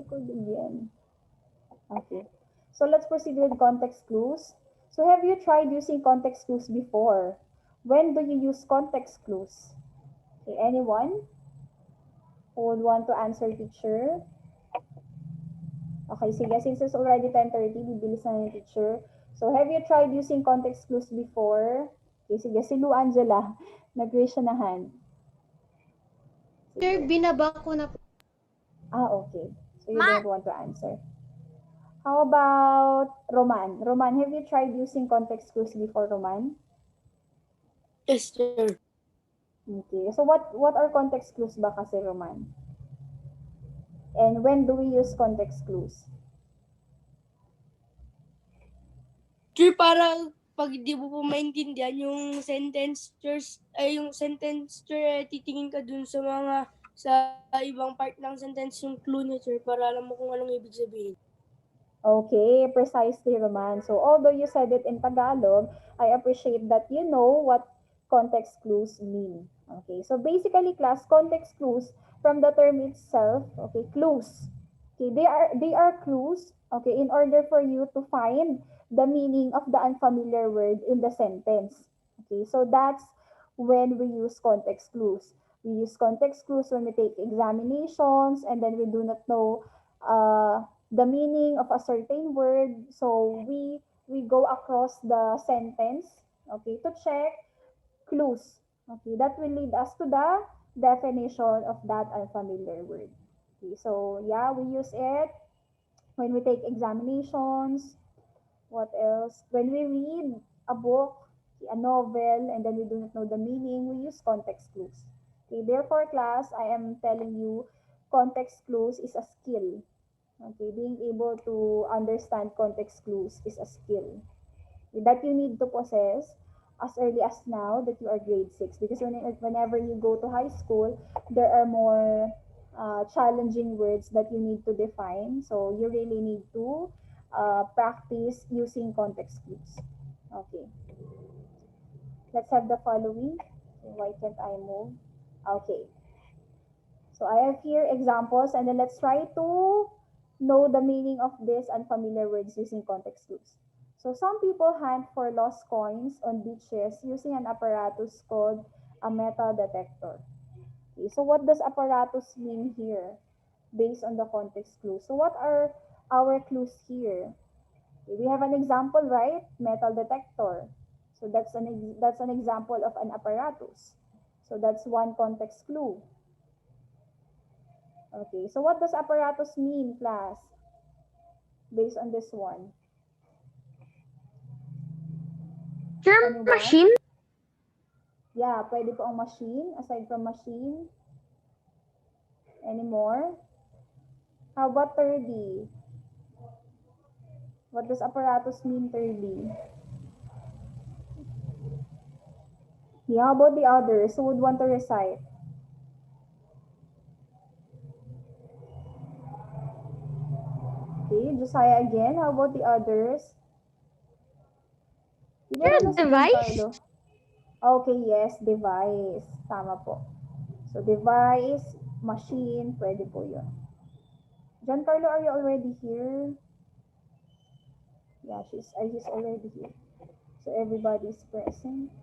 record again. Okay. So let's proceed with context clues. So have you tried using context clues before? When do you use context clues? Okay, anyone who would want to answer, teacher? Okay, sige, since it's already 10:30, bibilis na yung teacher. So have you tried using context clues before? Okay, sige, si Lu Angela, nag-raise siya na hand. Sir, binaba ko na po. Okay. So you don't want to answer. How about Roman? Roman, have you tried using context clues before, Roman? Yes, sir. Okay. So what are context clues ba kasi, Roman? And when do we use context clues? Sir, parang pag di mo po maintindihan yung sentence, yung sentence, sir, titingin ka dun sa ibang part ng sentence yung clue niya, sir, para alam mo kung anong ibig sabihin. Okay, precisely, Roman. So although you said it in Tagalog, I appreciate that you know what context clues mean. Okay, so basically, class, context clues from the term itself, okay, clues. Okay, they are clues, okay, in order for you to find the meaning of the unfamiliar word in the sentence. Okay, so that's when we use context clues. We use context clues when we take examinations and then we do not know the meaning of a certain word. So we go across the sentence, okay, to check clues. Okay, that will lead us to the definition of that unfamiliar word. Okay, so yeah, we use it when we take examinations. What else? When we read a book, a novel, and then we do not know the meaning, we use context clues. Okay, therefore, class, I am telling you, context clues is a skill. Okay, being able to understand context clues is a skill that you need to possess as early as now that you are grade 6, because whenever you go to high school, there are more challenging words that you need to define. So you really need to practice using context clues. Okay. Let's have the following. Why can't I move? Okay. So I have here examples, and then let's try to know the meaning of these unfamiliar words using context clues. So some people hunt for lost coins on beaches using an apparatus called a metal detector. Okay, so what does apparatus mean here based on the context clue? So what are our clues here? Okay, we have an example, right? Metal detector. So that's an example of an apparatus. So that's one context clue. Okay, so what does apparatus mean, class? Based on this one. Sir, machine? Yeah, pwede po ang machine. Aside from machine. Any more? How about 30? What does apparatus mean, 30? Yeah, how about the others? Who would want to recite? Okay, Josiah again. How about the others? Device? Okay, yes, device. Tama po. So, device, machine, pwede po yun. Giancarlo, are you already here? Yeah, she's already here. So, everybody's present.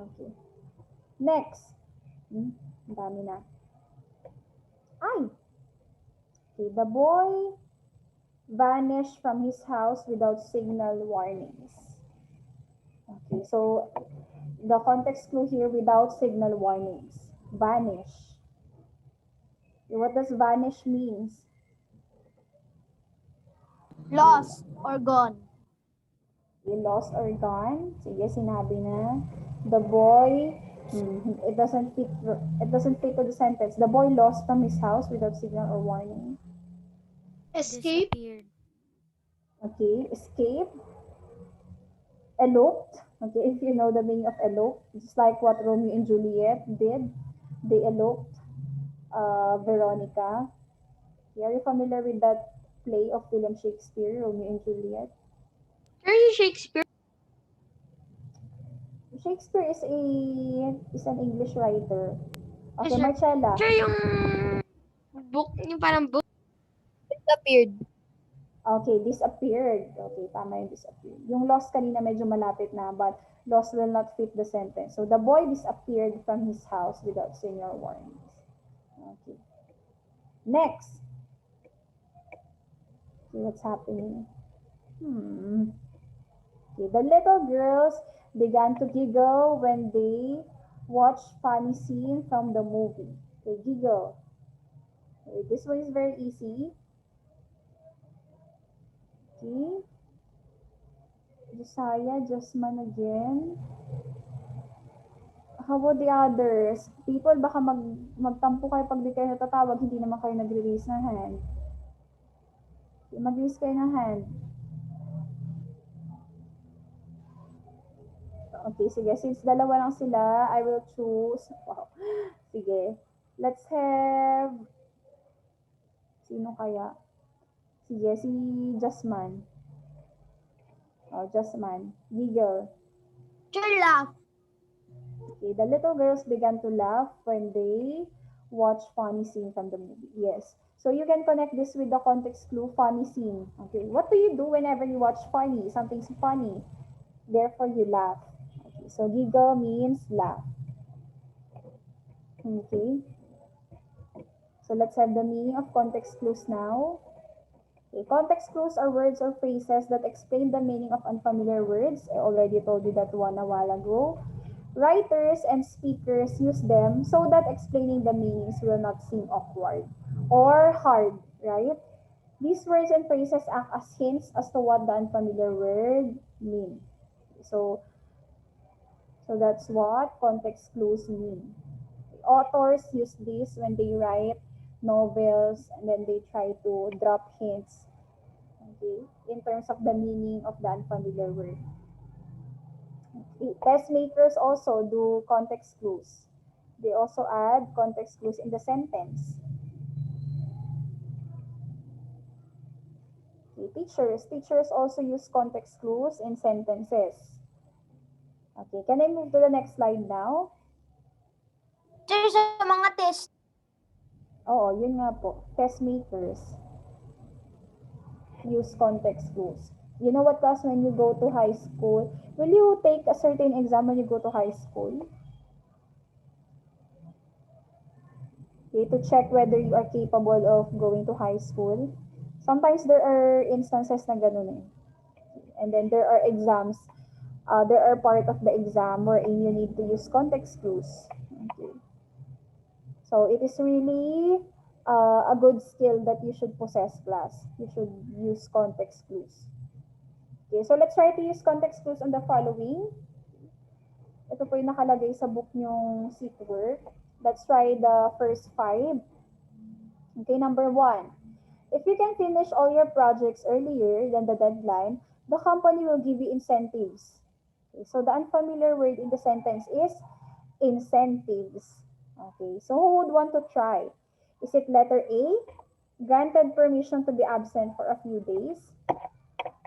Okay. Next. Ang dami na. Ay! Okay, the boy vanished from his house without signal warnings. Okay, so the context clue here, without signal warnings. Vanish. Okay, what does vanish means? Lost or gone. Okay, lost or gone. Sige, sinabi na. The boy, it doesn't fit to the sentence. The boy lost from his house without signal or warning. Escape. Okay, escape. Eloped. Okay, if you know the meaning of elope, just like what Romeo and Juliet did. They eloped Veronica. Are you familiar with that play of William Shakespeare, Romeo and Juliet? Shakespeare. Shakespeare is an English writer. Okay, Sir, Marcella. Sir, yung book, yung parang book. Disappeared. Okay, disappeared. Okay, tama yung disappeared. Yung lost kanina medyo malapit na, but lost will not fit the sentence. So the boy disappeared from his house without signal warnings. Okay. Next. Okay, what's happening? Okay, the little girls began to giggle when they watched funny scene from the movie. Okay, giggle. Okay, this one is very easy. Okay. Josiah, Jasmine again. How about the others? People, baka magtampo kayo pag di kayo natatawag, hindi naman kayo nagre-raise ng hand. Mag-raise kayo ng hand. Okay, sige. Since dalawa lang sila, I will choose. Wow. Sige. Let's have... Sino kaya? Sige, si Jasmine. Oh, Jasmine. Giggle. Sure, laugh. Okay, the little girls began to laugh when they watched funny scene from the movie. Yes. So you can connect this with the context clue, funny scene. Okay, what do you do whenever you watch funny? Something's funny. Therefore, you laugh. Okay, so giggle means laugh. Okay. So let's have the meaning of context clues now. Okay, context clues are words or phrases that explain the meaning of unfamiliar words. I already told you that one a while ago. Writers and speakers use them so that explaining the meanings will not seem awkward or hard, right? These words and phrases act as hints as to what the unfamiliar word means. So that's what context clues mean. Authors use this when they write novels and then they try to drop hints, okay, in terms of the meaning of the unfamiliar word. Okay. Test makers also do context clues. They also add context clues in the sentence. Okay. Teachers also use context clues in sentences. Okay, can I move to the next slide now? Sir, sa mga test. Oo, yun nga po. Test makers use context clues. You know what, class, when you go to high school, will you take a certain exam when you go to high school? Okay, to check whether you are capable of going to high school. Sometimes there are instances na ganun eh. And then there are exams. There are part of the exam wherein you need to use context clues. Okay. So it is really a good skill that you should possess, class. You should use context clues. Okay, so let's try to use context clues on the following. Ito po yung nakalagay sa book nyong seat work. Let's try the first 5. Okay, number 1. If you can finish all your projects earlier than the deadline, the company will give you incentives. Okay, so the unfamiliar word in the sentence is incentives. Okay, so who would want to try? Is it letter A, granted permission to be absent for a few days?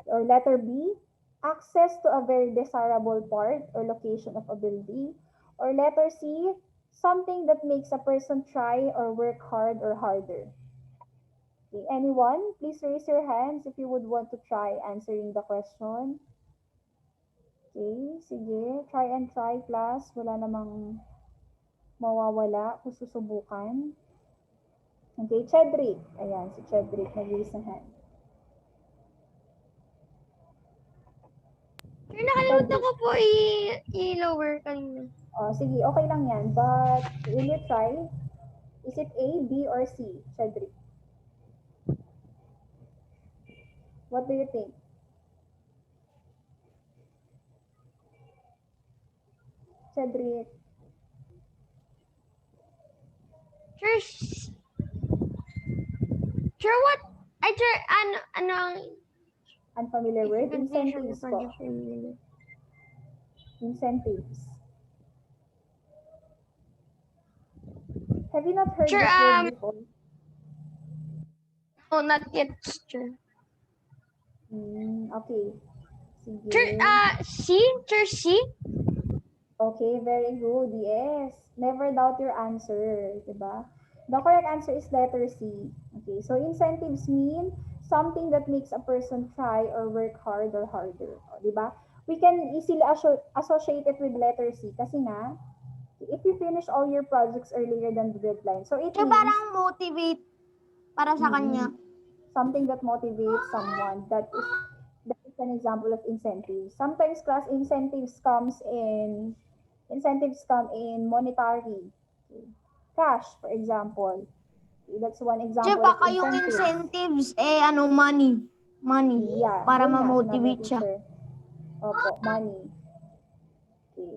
Or letter B, access to a very desirable part or location of a building? Or letter C, something that makes a person try or work hard or harder? Okay, anyone, please raise your hands if you would want to try answering the question. Okay, sige. Try and try, class. Wala namang mawawala kung susubukan. Okay, Chedrick. Ayan, si Chedrick. Nag-raise na hand. Sir, nakalimutan ko po i-lower kanina. Oh, sige, okay lang yan. But, will you try? Is it A, B, or C, Chedrick? What do you think? Cedric? Sure, what? Ano ang Unfamiliar word? Incentives po. Incentives. Have you not heard Sure, this word before? No, not yet, sure. Okay. Sige. Sure, C? Okay, very good. Yes. Never doubt your answer, diba? The correct answer is letter C. Okay, so incentives mean something that makes a person try or work hard or harder. O, di ba? We can easily associate it with letter C kasi nga, if you finish all your projects earlier than the deadline, so it So, means parang motivate para sa kanya. something that motivates someone. That is an example of incentives. Sometimes class incentives come in monetary. Okay. Cash, for example. Okay, that's one Kasi example of baka yung incentives. incentives, money. Money. Yeah, Para yun nga, sinabi ma-motivate ni siya. teacher. Opo, money. Okay.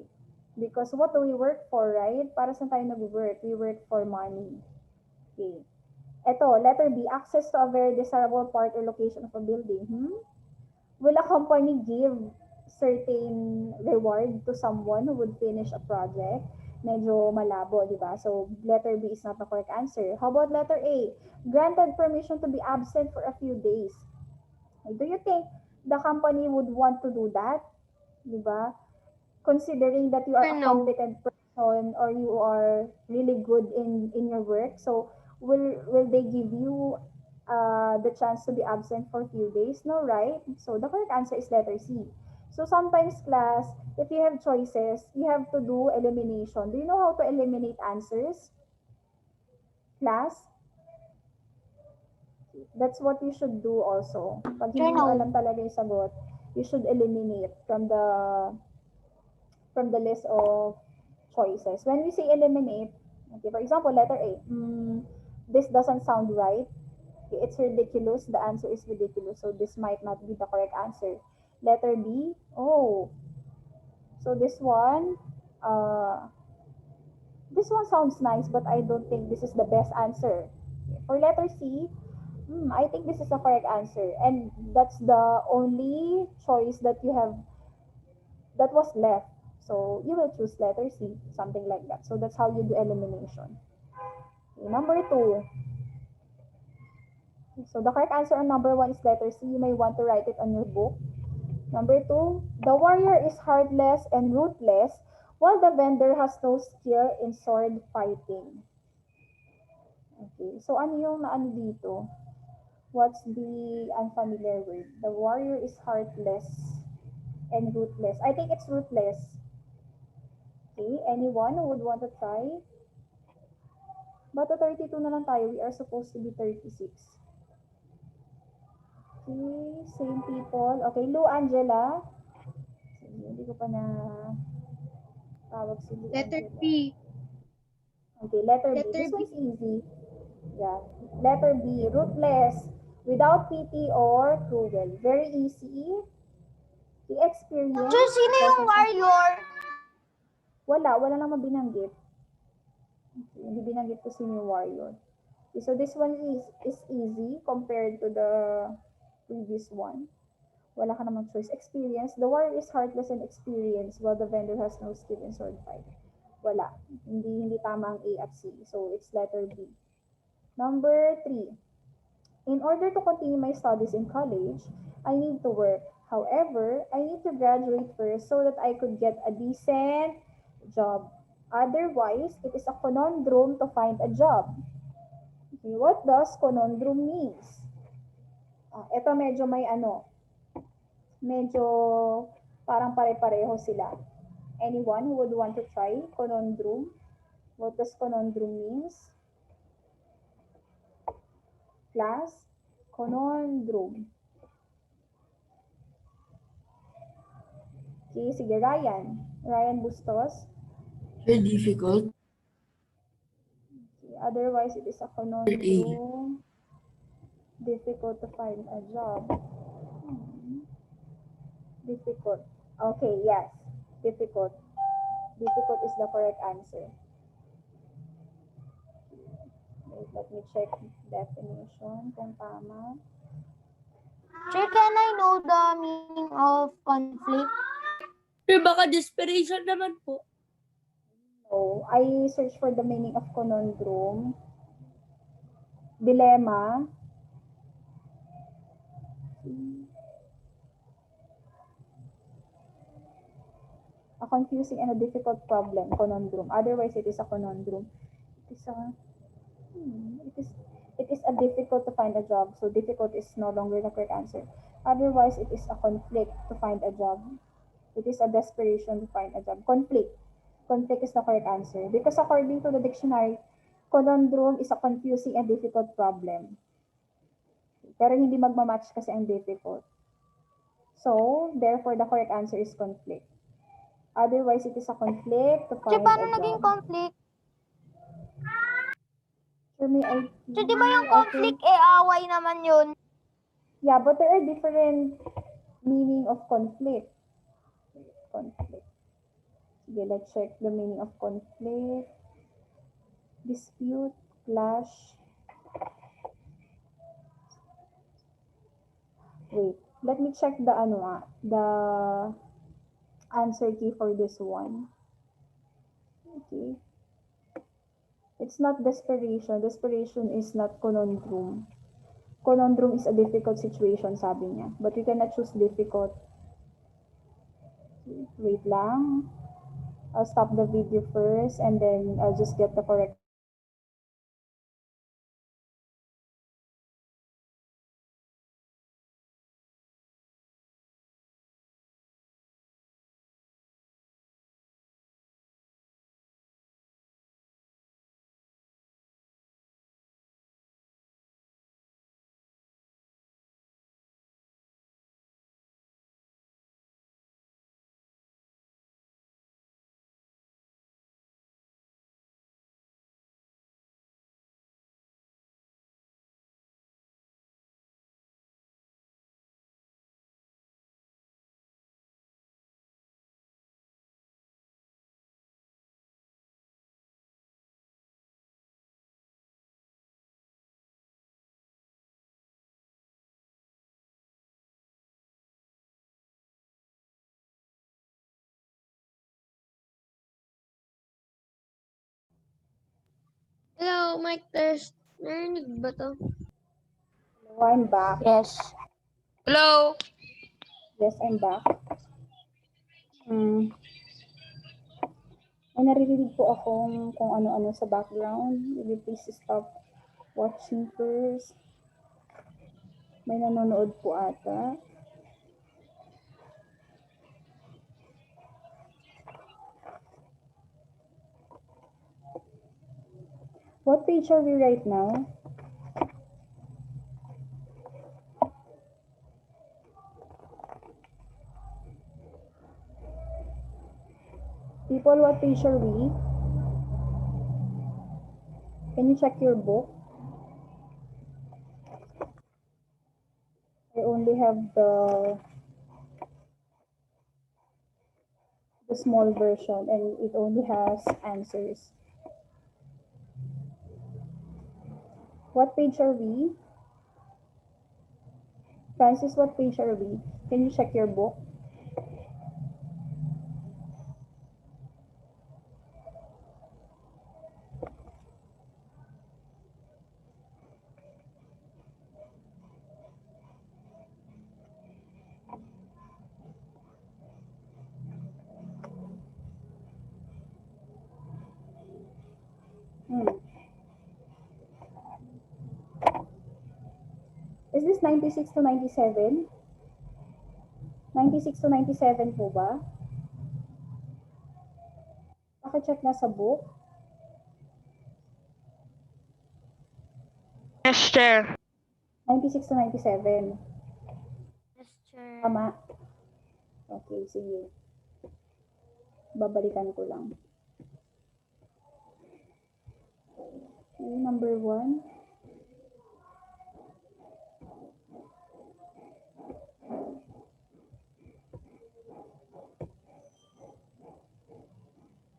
Because what do we work for, right? Para saan tayo nag-work? We work for money. Okay. Ito, letter B, access to a very desirable part or location of a building. Will a company give certain reward to someone who would finish a project? Medyo malabo, di ba? So, letter B is not the correct answer. How about letter A? Granted permission to be absent for a few days. Do you think the company would want to do that? Di ba? Considering that you are Or a no? competent person or you are really good in your work, so will they give you the chance to be absent for a few days? No, right? So the correct answer is letter C. So sometimes class, if you have choices, you have to do elimination. Do you know how to eliminate answers? Class, that's what you should do also. Pag Sure, hindi nyo alam no. talaga yung sagot, you should eliminate from the list of choices. When we say eliminate, okay, for example, letter A, this doesn't sound right. Okay, it's ridiculous. The answer is ridiculous. So this might not be the correct answer. Letter B, oh, so uh, this one sounds nice, but I don't think this is the best answer. For letter C, I think this is the correct answer. And that's the only choice that you have that was left. So you will choose letter C, something like that. So that's how you do elimination. Okay, number two. So the correct answer on number one is letter C. You may want to write it on your book. Number two, the warrior is heartless and ruthless, while the vendor has no skill in sword fighting. Okay, so ano yung naano dito? What's the unfamiliar word? The warrior is heartless and ruthless. I think it's ruthless. Okay, anyone who would want to try? But to 32 na lang tayo. We are supposed to be 36. Okay, same people. Okay, Lou Angela. Sige, hindi ko pa na tawag si Lou Letter Angela. B. Okay, letter B. Letter This B. one's easy. Yeah. Letter B, ruthless, without pity or cruel. Very easy. The So, experience sino yung doesn't sound... warrior? Wala namang binanggit. Okay, hindi binanggit ko sino yung warrior. Okay, so this one is easy compared to the previous one. Wala ka namang choice. Experience. The warrior is heartless and experienced while the vendor has no skill in sword fight. Wala. Hindi tama ang A at C. So, it's letter B. Number 3. In order to continue my studies in college, I need to work. However, I need to graduate first so that I could get a decent job. Otherwise, it is a conundrum to find a job. Okay, what does conundrum means? Ito medyo may medyo parang pare-pareho sila. Anyone who would want to try conundrum? What does conundrum means? Class, conundrum. Okay, sige, Ryan. Ryan Bustos. Very difficult. Okay, otherwise, it is a conundrum. Difficult to find a job. Difficult. Okay, yes. Difficult. Difficult is the correct answer. Wait, let me check definition kung tama. Sir, can I know the meaning of conflict? Sir, baka desperation naman po. So, I search for the meaning of conundrum. Dilemma. A confusing and a difficult problem, conundrum. Otherwise, it is a conundrum. It is a It is a difficult to find a job. So difficult is no longer the correct answer. Otherwise, it is a conflict to find a job. It is a desperation to find a job. Conflict. Conflict is the correct answer. Because according to the dictionary, conundrum is a confusing and difficult problem. Pero hindi magmamatch kasi ang difficult. So, therefore, the correct answer is conflict. Otherwise, it is a conflict to Teacher, find paano a naging job. conflict? So, may IT, So, di ba yung I conflict, think, away naman yun? yeah, but there are different meaning of conflict. Conflict. Sige, let's check the meaning of conflict. Dispute, clash. Wait, let me check the the answer key for this one. Okay. It's not desperation. Desperation is not conundrum. Conundrum is a difficult situation, sabi niya. But we cannot choose difficult. Wait lang. I'll stop the video first and then I'll just get the correct Hello, mic test. Narinig ba to? I'm back. Yes. Hello? Yes, I'm back. May naririnig po akong kung ano-ano sa background. Will you please stop watching first? May nanonood po ata. What page are we right now? People, what page are we? Can you check your book? I only have the small version and it only has answers. What page are we? Francis, what page are we? Can you check your book? Is this 96 to 97? 96 to 97 po ba? Pakicheck na sa book. Yes, sir. 96 to 97. Yes, teacher. Tama. Okay, sige. Babalikan ko lang. Okay, number 1.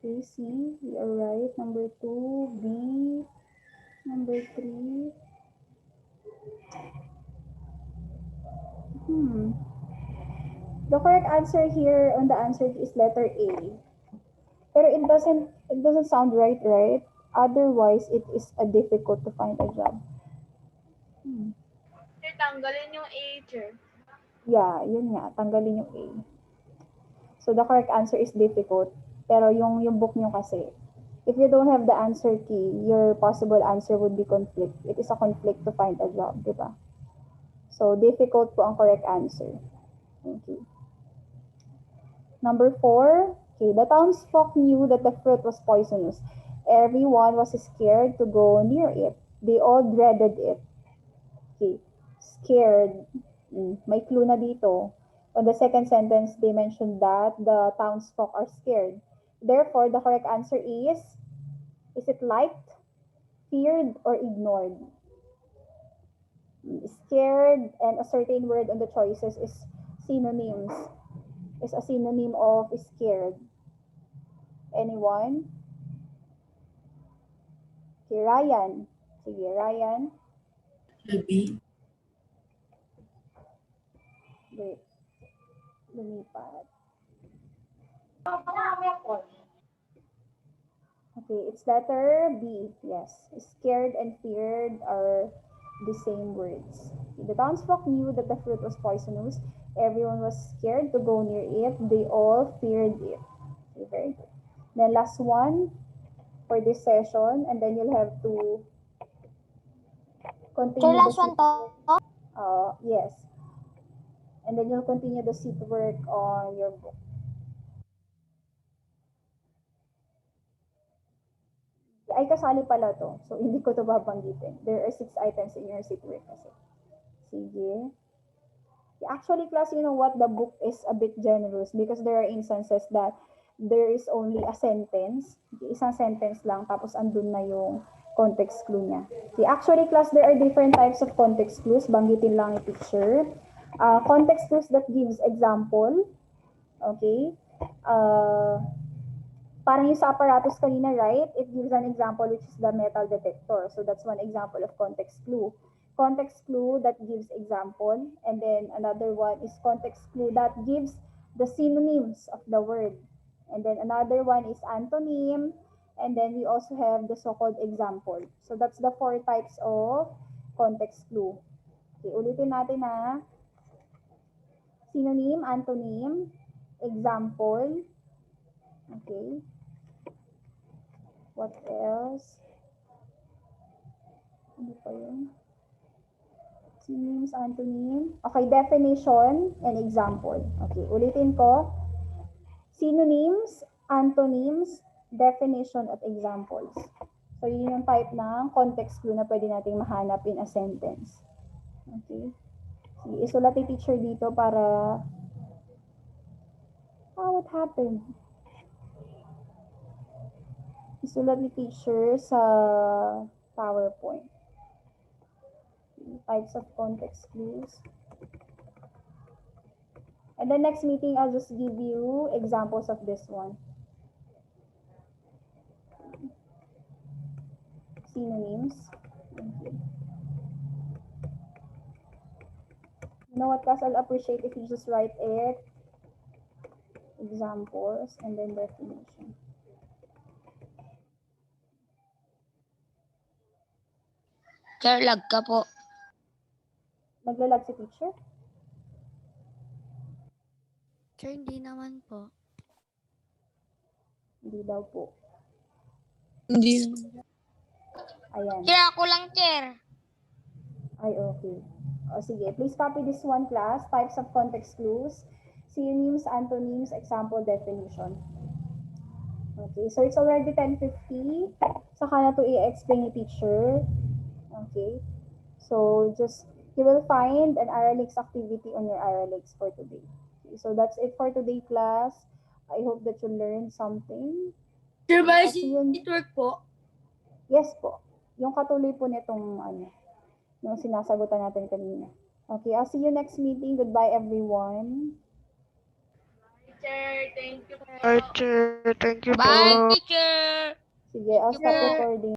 Okay, C, we are right. Number 2, B. Number 3. The correct answer here on the answer is letter A. Pero it doesn't sound right, right? Otherwise, it is a difficult to find a job. Tanggalin yung A, sir. Yeah, yun nga, tanggalin yung A. So the correct answer is difficult. Pero yung book nyo kasi, If you don't have the answer key, your possible answer would be conflict. It is a conflict to find a job, di ba? So, difficult po ang correct answer. Okay. Number 4, okay, the townsfolk knew that the fruit was poisonous. Everyone was scared to go near it. They all dreaded it. Okay, scared. May clue na dito. On the second sentence, they mentioned that the townsfolk are scared. Therefore, the correct answer is it liked, feared, or ignored? Scared and a certain word on the choices is synonyms. Is a synonym of scared. Anyone? Okay, Ryan. Sige, Ryan. B. Wait. Lumipat. Okay, it's letter B. Yes. Scared and feared are the same words. The townsfolk knew that the fruit was poisonous. Everyone was scared to go near it. They all feared it. Okay, very good. Then last one for this session, and then you'll have to continue the Last one seat to? work. Yes. And then you'll continue the seat work on your book. Ay, kasali pala to. So, hindi ko to babanggitin. There are 6 items in your seat work kasi. Sige. Actually, class, you know what? The book is a bit generous because there are instances that there is only a sentence. Isang sentence lang, tapos andun na yung context clue niya. Okay, actually, class, there are different types of context clues. Banggitin lang yung picture. Context clues that gives example. Okay? Parang yung sa apparatus kanina, right? It gives an example which is the metal detector. So that's one example of context clue. Context clue that gives example. And then another one is context clue that gives the synonyms of the word. And then another one is antonym. And then we also have the so-called example. So that's the 4 types of context clue. Okay, ulitin natin na. Synonym, antonym, example. Okay. What else? Ano pa yun? Synonyms, antonym. Okay, definition and example. Okay, ulitin ko. Synonyms, antonyms, definition at examples. So, yun yung type ng context clue na pwede nating mahanap in a sentence. Okay. Sige, isulat ni teacher dito para... what happened? Isulat ni teacher sa PowerPoint. Types of context clues. And the next meeting, I'll just give you examples of this one. Synonyms. Okay. You know what, class? I'll appreciate if you just write it, examples, and then definition. Sir, lag ka po. Naglalag si teacher? Sir, hindi naman po. Hindi daw po. Hindi. Ayan. Sir, ako lang, sir. Ay, okay. O, sige. Please copy this one, class. Types of context clues. Synonyms, antonyms, example, definition. Okay. So, it's already 10:50. Saka na to i-explain ni teacher. Okay. So, you will find an RLX activity on your RLX for today. Okay. So, that's it for today, class. I hope that you learned something. Sir, ba Kasi si network po? Yes po. Yung katuloy po nitong yung sinasagutan natin kanina. Okay, I'll see you next meeting. Goodbye, everyone. Bye, teacher. Thank you po. Sige, I'll stop recording.